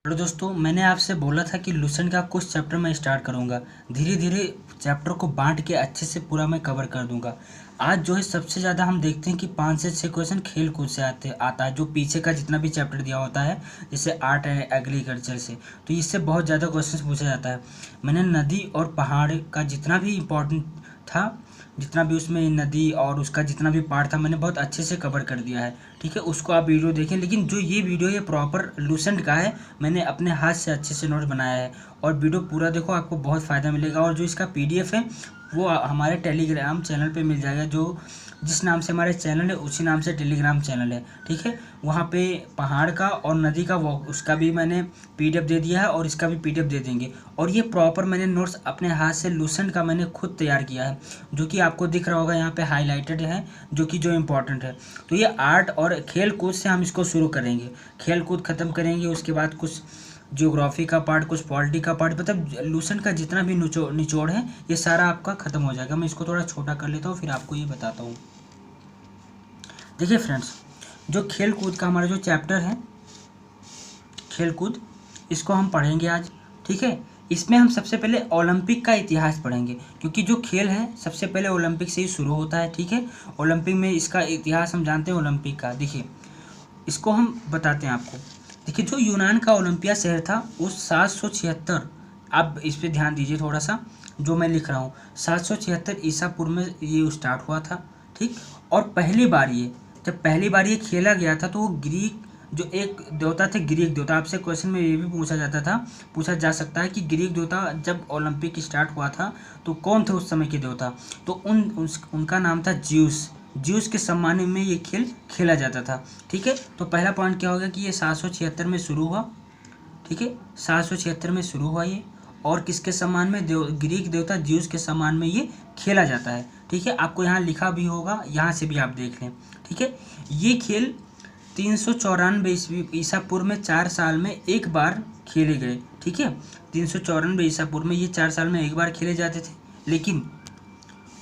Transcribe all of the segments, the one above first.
Hello दोस्तों, मैंने आपसे बोला था कि लूसेंट का कुछ चैप्टर मैं स्टार्ट करूंगा। धीरे धीरे चैप्टर को बांट के अच्छे से पूरा मैं कवर कर दूंगा। आज जो है सबसे ज़्यादा हम देखते हैं कि 5 से 6 क्वेश्चन खेल कूद से आता है, जो पीछे का जितना भी चैप्टर दिया होता है, जैसे आर्ट एंड एग्रीकल्चर से, तो इससे बहुत ज़्यादा क्वेश्चन पूछा जाता है। मैंने नदी और पहाड़ का जितना भी इम्पोर्टेंट था, जितना भी उसमें नदी और उसका जितना भी पार्ट था, मैंने बहुत अच्छे से कवर कर दिया है। ठीक है, उसको आप वीडियो देखें। लेकिन जो ये वीडियो ये प्रॉपर लूसेंट का है, मैंने अपने हाथ से अच्छे से नोट बनाया है। और वीडियो पूरा देखो, आपको बहुत फ़ायदा मिलेगा। और जो इसका PDF है वो हमारे टेलीग्राम चैनल पे मिल जाएगा। जो जिस नाम से हमारे चैनल है उसी नाम से टेलीग्राम चैनल है। ठीक है, वहाँ पे पहाड़ का और नदी का वो उसका भी मैंने PDF दे दिया है और इसका भी PDF दे देंगे। और ये प्रॉपर मैंने नोट्स अपने हाथ से लूसेंट का मैंने खुद तैयार किया है, जो कि आपको दिख रहा होगा यहाँ पे हाईलाइटेड है, जो इम्पोर्टेंट है। तो ये आर्ट और खेल कूद से हम इसको शुरू करेंगे। खेल कूद ख़त्म करेंगे, उसके बाद कुछ ज्योग्राफी का पार्ट, कुछ पॉलिटी का पार्ट, मतलब लूसेंट का जितना भी निचोड़ है ये सारा आपका ख़त्म हो जाएगा। मैं इसको थोड़ा छोटा कर लेता हूँ, फिर आपको ये बताता हूँ। देखिए फ्रेंड्स, जो खेल कूद का हमारा जो चैप्टर है खेल कूद, इसको हम पढ़ेंगे आज। ठीक है, इसमें हम सबसे पहले ओलंपिक का इतिहास पढ़ेंगे, क्योंकि जो खेल है सबसे पहले ओलंपिक से ही शुरू होता है। ठीक है, ओलंपिक में इसका इतिहास हम जानते हैं ओलंपिक का। देखिए, इसको हम बताते हैं आपको। देखिए, जो यूनान का ओलंपिया शहर था वो 776, आप इस पर ध्यान दीजिए थोड़ा सा, जो मैं लिख रहा हूँ, 776 ईसा पूर्व में ये स्टार्ट हुआ था। ठीक, और जब पहली बार ये खेला गया था तो वो ग्रीक, जो एक देवता थे, ग्रीक देवता, आपसे क्वेश्चन में ये भी पूछा जा सकता है कि ग्रीक देवता जब ओलंपिक स्टार्ट हुआ था तो कौन थे उस समय के देवता। तो उनका नाम था ज्यूस के सम्मान में ये खेल खेला जाता था। ठीक है, तो पहला पॉइंट क्या होगा कि ये 776 में शुरू हुआ। ठीक है, 776 में शुरू हुआ ये, और किसके सम्मान में, ग्रीक देवता ज्यूस के सम्मान में ये खेला जाता है। ठीक है, आपको यहाँ लिखा भी होगा, यहाँ से भी आप देख लें। ठीक है, ये खेल 394 ईसा पूर्व में 4 साल में एक बार खेले गए। ठीक है, 394 ईसा पूर्व में ये 4 साल में एक बार खेले जाते थे। लेकिन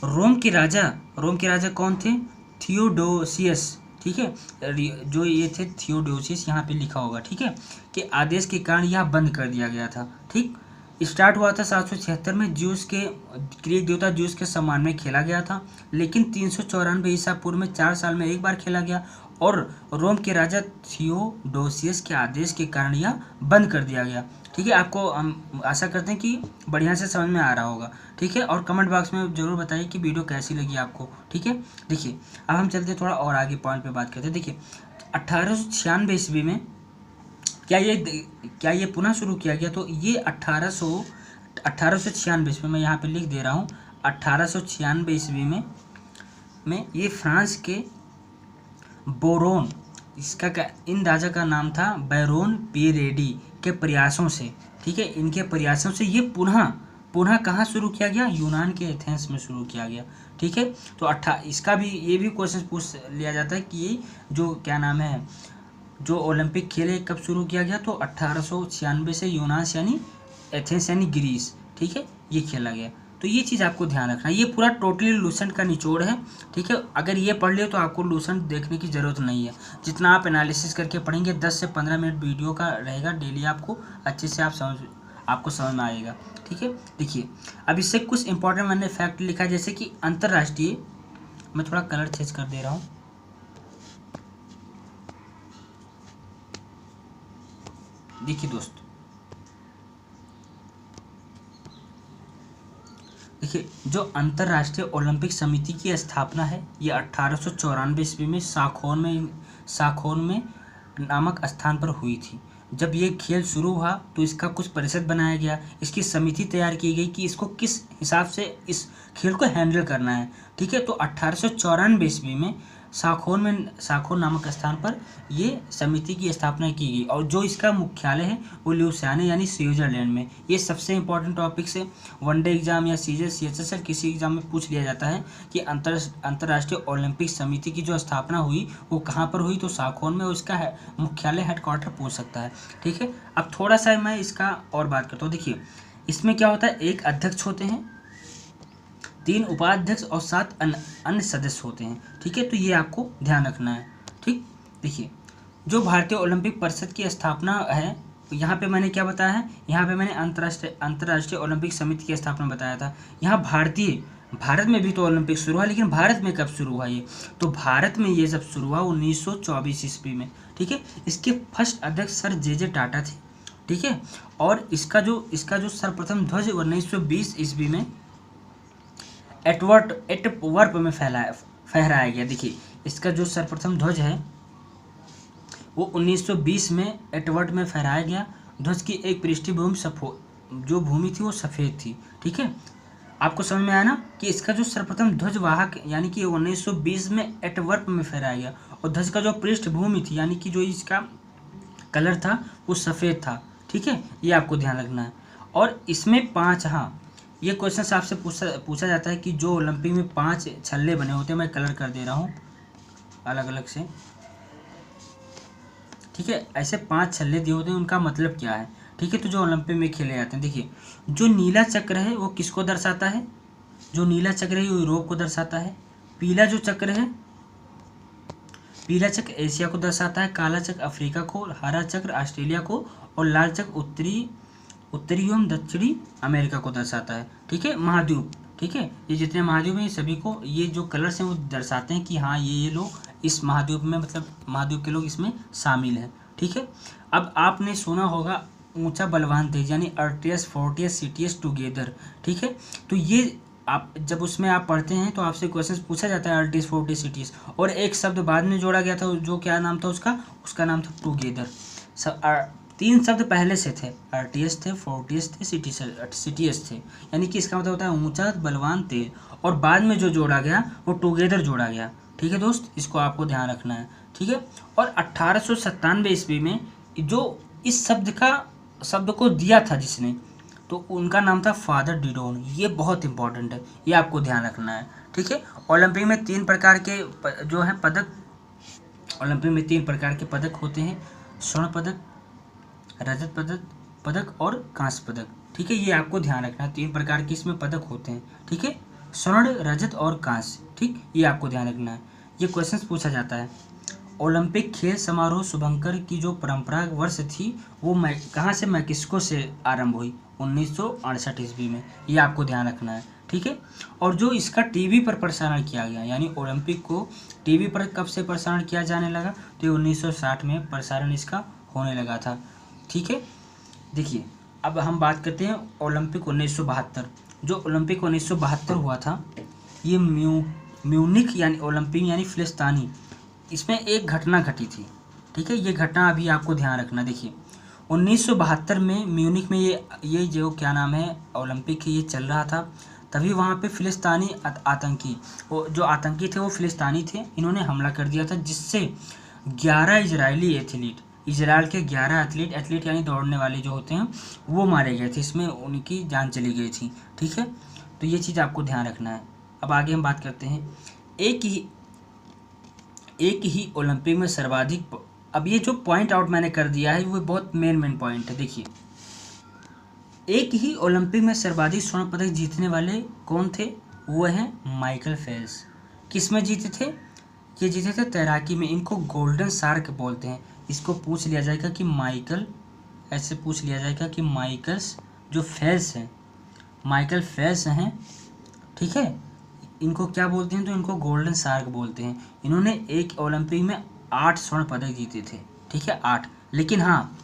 रोम के राजा कौन थे? थियोडोसियस। ठीक है, जो ये थे थियोडोसियस, यहाँ पे लिखा होगा। ठीक है, कि आदेश के कारण यह बंद कर दिया गया था। ठीक, स्टार्ट हुआ था 776 में, ग्रीक देवता ज्यूस के सम्मान में खेला गया था। लेकिन 394 ईसा पूर्व में 4 साल में एक बार खेला गया, और रोम के राजा थियोडोसियस के आदेश के कारण यह बंद कर दिया गया। ठीक है, आपको हम आशा करते हैं कि बढ़िया से समझ में आ रहा होगा। ठीक है, और कमेंट बॉक्स में ज़रूर बताइए कि वीडियो कैसी लगी आपको। ठीक है, देखिए अब हम चलते थोड़ा और आगे पॉइंट पे बात करते हैं। देखिए, 1896 ईस्वी में क्या ये पुनः शुरू किया गया? तो ये 1896 ईस्वी में, यहाँ पे लिख दे रहा हूँ, 1896 ईस्वी में ये फ्रांस के बोरोन, इन राजा का नाम था बैरोन पेरेडी के प्रयासों से। ठीक है, इनके प्रयासों से ये पुनः कहाँ शुरू किया गया? यूनान के एथेंस में शुरू किया गया। ठीक है, तो इसका भी ये भी क्वेश्चन पूछ लिया जाता है कि ये जो क्या नाम है, जो ओलंपिक खेल कब शुरू किया गया? तो 1896 से यूनान यानी एथेंस यानी ग्रीस। ठीक है, ये खेला गया। तो ये चीज़ आपको ध्यान रखना, ये पूरा टोटली लूसेंट का निचोड़ है। ठीक है, अगर ये पढ़ लियो तो आपको लूसेंट देखने की ज़रूरत नहीं है। जितना आप एनालिसिस करके पढ़ेंगे, 10 से 15 मिनट वीडियो का रहेगा डेली, आपको अच्छे से आपको समझ में आएगा। ठीक है, देखिए अब इससे कुछ इंपॉर्टेंट मैंने फैक्ट लिखा है, जैसे कि अंतर्राष्ट्रीय, मैं थोड़ा कलर चेंज कर दे रहा हूँ। देखिए दोस्त, देखिए जो अंतर्राष्ट्रीय ओलंपिक समिति की स्थापना है ये 1894 ईस्वी में साखोन में नामक स्थान पर हुई थी। जब ये खेल शुरू हुआ तो इसका कुछ परिषद बनाया गया, इसकी समिति तैयार की गई कि इसको किस हिसाब से इस खेल को हैंडल करना है। ठीक है, तो 1894 ईस्वी में साखोन नामक स्थान पर ये समिति की स्थापना की गई, और जो इसका मुख्यालय है वो ल्यूसियाना यानी स्विट्जरलैंड में। ये सबसे इंपॉर्टेंट टॉपिक से वनडे एग्जाम या CHSL किसी एग्जाम में पूछ लिया जाता है कि अंतर्राष्ट्रीय ओलंपिक समिति की जो स्थापना हुई वो कहाँ पर हुई? तो साखोन में, उसका मुख्यालय हेडक्वार्टर पूछ सकता है। ठीक है, अब थोड़ा सा मैं इसका और बात करता हूँ। देखिए, इसमें क्या होता है, एक अध्यक्ष होते हैं, 3 उपाध्यक्ष और 7 अन्य सदस्य होते हैं। ठीक है, तो ये आपको ध्यान रखना है। ठीक, देखिए जो भारतीय ओलंपिक परिषद की स्थापना है यहाँ पे मैंने क्या बताया है, यहाँ पे मैंने अंतर्राष्ट्रीय ओलंपिक समिति की स्थापना बताया था। यहाँ भारत में भी तो ओलंपिक शुरू हुआ, लेकिन भारत में कब शुरू हुआ ये, तो भारत में ये सब शुरू हुआ 1924 ईस्वी में। ठीक है, इसके फर्स्ट अध्यक्ष सर जे टाटा थे। ठीक है, और इसका जो सर्वप्रथम ध्वज 1920 ईस्वी में एटवर्प में फहराया गया। देखिए, इसका जो सर्वप्रथम ध्वज है वो 1920 में एटवर्प में फहराया गया। ध्वज की एक पृष्ठभूमि जो भूमि थी वो सफ़ेद थी। ठीक है, आपको समझ में आया ना कि इसका जो सर्वप्रथम ध्वजवाहक यानी कि 1920 में एटवर्प में फहराया गया, और ध्वज का जो पृष्ठभूमि थी यानी कि जो इसका कलर था वो सफ़ेद था। ठीक है, ये आपको ध्यान रखना है। और इसमें 5, हाँ, ये क्वेश्चन आपसे पूछा जाता है कि जो ओलंपिक में 5 छल्ले बने होते हैं, मैं कलर कर दे रहा हूँ अलग अलग से। ठीक है, ऐसे 5 छल्ले दिए होते हैं, उनका मतलब क्या है। ठीक है, तो जो ओलंपिक में खेले जाते हैं, देखिए जो नीला चक्र है वो किसको दर्शाता है, जो नीला चक्र है वो यूरोप को दर्शाता है। पीला जो चक्र है, पीला चक्र एशिया को दर्शाता है, काला चक्र अफ्रीका को, हरा चक्र ऑस्ट्रेलिया को, और लाल चक्र उत्तरी एवं दक्षिणी अमेरिका को दर्शाता है। ठीक है, महाद्वीप। ठीक है, ये जितने महाद्वीप हैं सभी को ये जो कलर्स हैं वो दर्शाते हैं कि हाँ ये लोग इस महाद्वीप में, मतलब महाद्वीप के लोग इसमें शामिल हैं। ठीक है, अब आपने सुना होगा ऊंचा बलवान तेज यानी अर्टियस फोर्टियस सिटियस टुगेदर। ठीक है, तो ये आप जब उसमें आप पढ़ते हैं तो आपसे क्वेश्चन पूछा जाता है अर्टियस फोर्टियस सिटियस, और एक शब्द बाद में जोड़ा गया था जो क्या नाम था उसका नाम था टुगेदर। 3 शब्द पहले से थे, अर्टियस थे, फोर्टियस थे, सिटियस थे, यानी कि इसका मतलब होता है ऊंचा बलवान तेज, और बाद में जो जोड़ा गया वो टुगेदर जोड़ा गया। ठीक है दोस्त, इसको आपको ध्यान रखना है। ठीक है, और 1897 ईस्वी में जो इस शब्द को दिया था जिसने, तो उनका नाम था फादर डिडोन। ये बहुत इंपॉर्टेंट है, ये आपको ध्यान रखना है। ठीक है, ओलंपिक में 3 प्रकार के जो है पदक, ओलंपिक में 3 प्रकार के पदक होते हैं, स्वर्ण पदक, रजत पदक और कांस्य पदक। ठीक है, ये आपको ध्यान रखना है, 3 प्रकार के इसमें पदक होते हैं। ठीक है, स्वर्ण, रजत और कांस्य। ठीक, ये आपको ध्यान रखना है, ये क्वेश्चन पूछा जाता है। ओलंपिक खेल समारोह शुभंकर की जो परंपरा वर्ष थी वो कहाँ से, मैक्सिको से आरंभ हुई 1968 ईस्वी में। ये आपको ध्यान रखना है। ठीक है, और जो इसका टीवी पर प्रसारण किया गया, यानी ओलंपिक को टीवी पर कब से प्रसारण किया जाने लगा, तो 1960 में प्रसारण इसका होने लगा था। ठीक है, देखिए अब हम बात करते हैं ओलंपिक 1972। जो ओलंपिक 1972 हुआ था ये म्यूनिख यानी ओलंपिक यानी फिलिस्तीनी, इसमें एक घटना घटी थी। ठीक है, ये घटना अभी आपको ध्यान रखना। देखिए 1972 में म्यूनिख में ये जो क्या नाम है ओलंपिक ये चल रहा था, तभी वहाँ पे फिलिस्तीनी आतंकी, वो जो आतंकी थे वो फिलिस्तीनी थे, इन्होंने हमला कर दिया था, जिससे 11 इजरायली एथलीट, इजराइल के 11 एथलीट यानी दौड़ने वाले जो होते हैं वो मारे गए थे, इसमें उनकी जान चली गई थी। ठीक है, तो ये चीज़ आपको ध्यान रखना है। अब आगे हम बात करते हैं एक ही ओलंपिक में सर्वाधिक, अब ये जो पॉइंट आउट मैंने कर दिया है वो बहुत मेन पॉइंट है। देखिए एक ही ओलंपिक में सर्वाधिक स्वर्ण पदक जीतने वाले कौन थे, वो हैं माइकल फेल्प्स। किस में जीते थे, ये जीते थे तैराकी में, इनको गोल्डन शार्क बोलते हैं। इसको पूछ लिया जाएगा कि माइकल, ऐसे पूछ लिया जाएगा कि माइकल्स जो फेल्प्स हैं, माइकल फेल्प्स हैं, ठीक है, इनको क्या बोलते हैं, तो इनको गोल्डन शार्क बोलते हैं। इन्होंने एक ओलंपिक में 8 स्वर्ण पदक जीते थे। ठीक है, 8। लेकिन हाँ,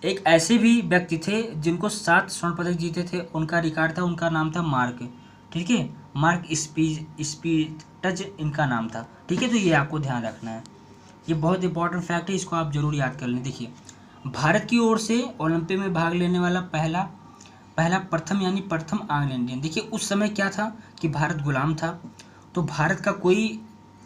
एक ऐसे भी व्यक्ति थे जिनको 7 स्वर्ण पदक जीते थे, उनका रिकॉर्ड था, उनका नाम था मार्क। ठीक है, मार्क स्पीटज इनका नाम था। ठीक है, तो ये आपको ध्यान रखना है, ये बहुत इंपॉर्टेंट फैक्ट है, इसको आप जरूर याद कर लें। देखिए भारत की ओर से ओलंपिक में भाग लेने वाला प्रथम आंग्ल इंडियन। देखिए उस समय क्या था कि भारत गुलाम था, तो भारत का कोई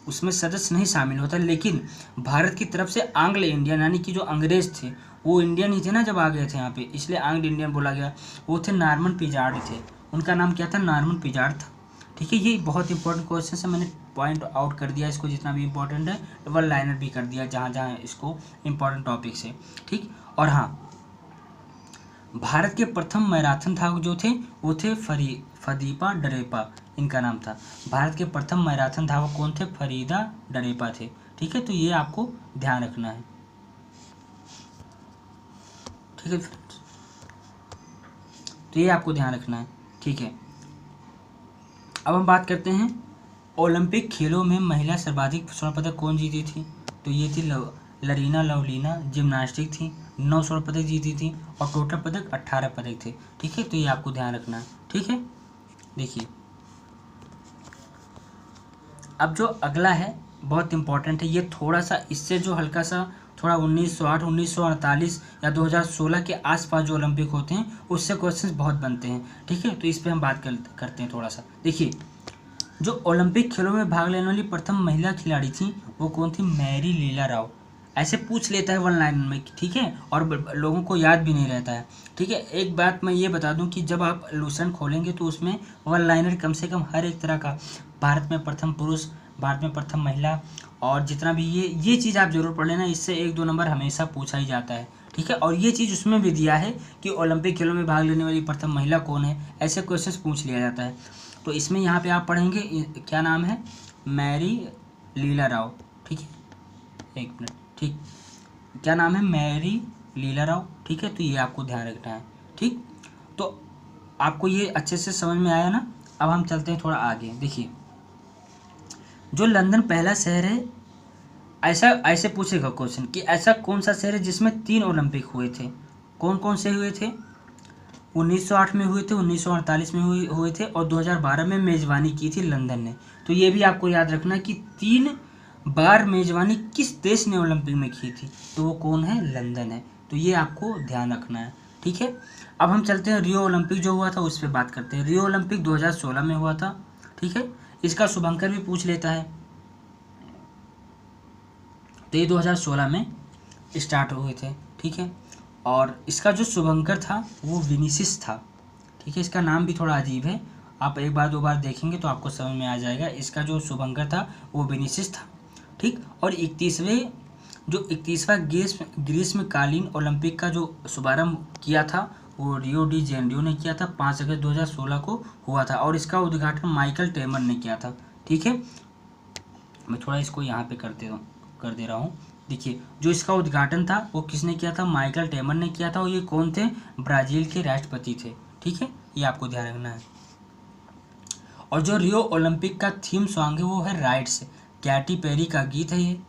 उसमें सदस्य नहीं शामिल होता, लेकिन भारत की तरफ से आंग्ल इंडियन यानी कि जो अंग्रेज थे वो इंडियन ही थे ना जब आ गए थे यहाँ पे, इसलिए आंग्ल इंडियन बोला गया। वो थे नॉर्मन पिजार्ड थे, उनका नाम क्या था, नॉर्मन पिजार्ड था। ठीक है, ये बहुत इंपॉर्टेंट क्वेश्चन है, मैंने पॉइंट आउट कर दिया इसको, जितना भी इंपॉर्टेंट है डबल लाइनर भी कर दिया जहाँ जहाँ इसको इंपॉर्टेंट टॉपिक से। ठीक, और हाँ, भारत के प्रथम मैराथन धावक जो थे वो थे फरीदा डरेपा, इनका नाम था। भारत के प्रथम मैराथन धावक कौन थे, फरीदा डरेपा थे। ठीक है, तो ये आपको ध्यान रखना है। ठीक है फ्रेंड्स, तो ये आपको ध्यान रखना है। ठीक है, अब हम बात करते हैं ओलंपिक खेलों में महिला सर्वाधिक स्वर्ण पदक कौन जीती थी। तो ये थी लरीना लवलीना, जिम्नास्टिक थी, 9 स्वर्ण पदक जीती थी और टोटल पदक 18 पदक थे। ठीक है, तो ये आपको ध्यान रखना है। ठीक है, देखिए अब जो अगला है बहुत इंपॉर्टेंट है, ये थोड़ा सा इससे जो हल्का सा थोड़ा 1908, 1948 या 2016 के आसपास जो ओलंपिक होते हैं उससे क्वेश्चंस बहुत बनते हैं। ठीक है, तो इस पे हम बात करते हैं थोड़ा सा। देखिए, जो ओलंपिक खेलों में भाग लेने वाली प्रथम महिला खिलाड़ी थी वो कौन थी, मैरी लीला राव। ऐसे पूछ लेता है वन लाइन में, ठीक है, और लोगों को याद भी नहीं रहता है। ठीक है, एक बात मैं ये बता दूं कि जब आप लूसेंट खोलेंगे तो उसमें वन लाइनर कम से कम हर एक तरह का, भारत में प्रथम पुरुष, भारत में प्रथम महिला, और जितना भी ये चीज़ आप जरूर पढ़ लेना, इससे 1-2 नंबर हमेशा पूछा ही जाता है। ठीक है, और ये चीज़ उसमें भी दिया है कि ओलंपिक खेलों में भाग लेने वाली प्रथम महिला कौन है, ऐसे क्वेश्चन पूछ लिया जाता है। तो इसमें यहाँ पे आप पढ़ेंगे क्या नाम है, मैरी लीला राव। ठीक है, एक मिनट, ठीक, क्या नाम है, मैरी लीला राव। ठीक है, तो ये आपको ध्यान रखना है। ठीक, तो आपको ये अच्छे से समझ में आया ना। अब हम चलते हैं थोड़ा आगे। देखिए, जो लंदन पहला शहर है, ऐसे पूछेगा क्वेश्चन कि ऐसा कौन सा शहर है जिसमें 3 ओलंपिक हुए थे। कौन कौन से हुए थे, 1908 में हुए थे, 1948 में हुए थे और 2012 में मेज़बानी की थी लंदन ने। तो ये भी आपको याद रखना कि 3 बार मेज़बानी किस देश ने ओलंपिक में की थी, तो वो कौन है, लंदन है। तो ये आपको ध्यान रखना है। ठीक है, अब हम चलते हैं रियो ओलंपिक जो हुआ था उस पर बात करते हैं। रियो ओलंपिक 2016 में हुआ था। ठीक है, इसका शुभंकर भी पूछ लेता है। तो ये 2016 में स्टार्ट हुए थे। ठीक है, और इसका जो शुभंकर था वो विनीसिस था। ठीक है, इसका नाम भी थोड़ा अजीब है, आप एक बार 2 बार देखेंगे तो आपको समझ में आ जाएगा। इसका जो शुभंकर था वो विनीसिस था। ठीक, और 31वां ग्रीष्मकालीन ओलंपिक का जो शुभारंभ किया था वो रियो डी जेनेरियो ने किया था, 5 अगस्त 2016 को हुआ था, और इसका उद्घाटन माइकल टेमर ने किया था। ठीक है, मैं थोड़ा इसको यहाँ पे कर दे रहा हूँ। देखिए, जो इसका उद्घाटन था वो किसने किया था, माइकल टेमर ने किया था, और ये कौन थे, ब्राज़ील के राष्ट्रपति थे। ठीक है, ये आपको ध्यान रखना है। और जो रियो ओलंपिक का थीम सॉन्ग है वो है राइट्स, कैटी पेरी का गीत है ये।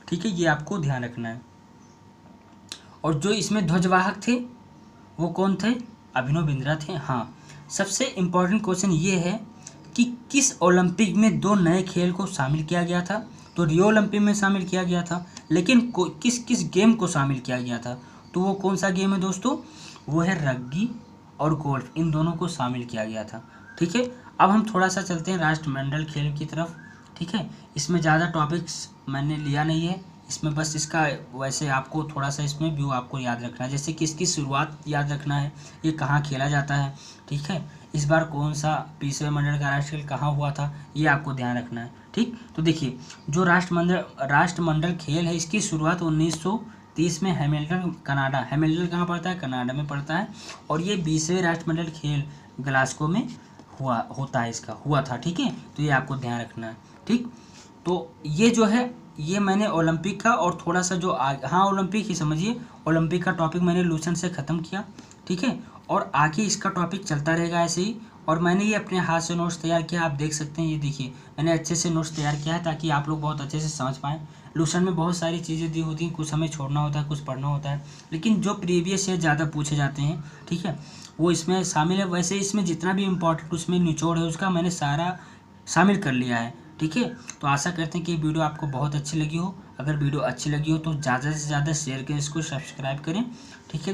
ठीक है, ये आपको ध्यान रखना है। और जो इसमें ध्वजवाहक थे वो कौन थे, अभिनव बिंद्रा थे। हाँ, सबसे इम्पोर्टेंट क्वेश्चन ये है कि किस ओलंपिक में 2 नए खेल को शामिल किया गया था। तो रियो ओलंपिक में शामिल किया गया था, लेकिन किस किस गेम को शामिल किया गया था, तो वो कौन सा गेम है दोस्तों, वो है रग्बी और गोल्फ, इन दोनों को शामिल किया गया था। ठीक है, अब हम थोड़ा सा चलते हैं राष्ट्रमंडल खेल की तरफ। ठीक है, इसमें ज़्यादा टॉपिक्स मैंने लिया नहीं है, इसमें बस इसका वैसे आपको थोड़ा सा इसमें व्यू आपको याद रखना है, जैसे कि इसकी शुरुआत याद रखना है, ये कहाँ खेला जाता है। ठीक है, इस बार कौन सा 20वें मंडल का राष्ट्र खेल कहाँ हुआ था, ये आपको ध्यान रखना है। ठीक, तो देखिए, जो राष्ट्रमंडल खेल है इसकी शुरुआत 1930 में हैमिल्टन कनाडा, हैमिल्टन कहाँ पड़ता है, कनाडा में पड़ता है, और ये 20वें राष्ट्रमंडल खेल ग्लासगो में हुआ था। ठीक है, तो ये आपको ध्यान रखना है। ठीक, तो ये जो है ये मैंने ओलंपिक का और थोड़ा सा जो हाँ ओलंपिक ही समझिए, ओलंपिक का टॉपिक मैंने लूसेंट से ख़त्म किया। ठीक है, और आगे इसका टॉपिक चलता रहेगा ऐसे ही। और मैंने ये अपने हाथ से नोट्स तैयार किया, आप देख सकते हैं, ये देखिए मैंने अच्छे से नोट्स तैयार किया है ताकि आप लोग बहुत अच्छे से समझ पाएँ। लूसेंट में बहुत सारी चीज़ें दी होती हैं, कुछ हमें छोड़ना होता है, कुछ पढ़ना होता है, लेकिन जो प्रीवियस ईयर ज़्यादा पूछे जाते हैं, ठीक है, वो इसमें शामिल है। वैसे इसमें जितना भी इम्पोर्टेंट उसमें निचोड़ है उसका मैंने सारा शामिल कर लिया है। ठीक है, तो आशा करते हैं कि वीडियो आपको बहुत अच्छी लगी हो। अगर वीडियो अच्छी लगी हो तो ज़्यादा से ज़्यादा शेयर करें, इसको सब्सक्राइब करें। ठीक है।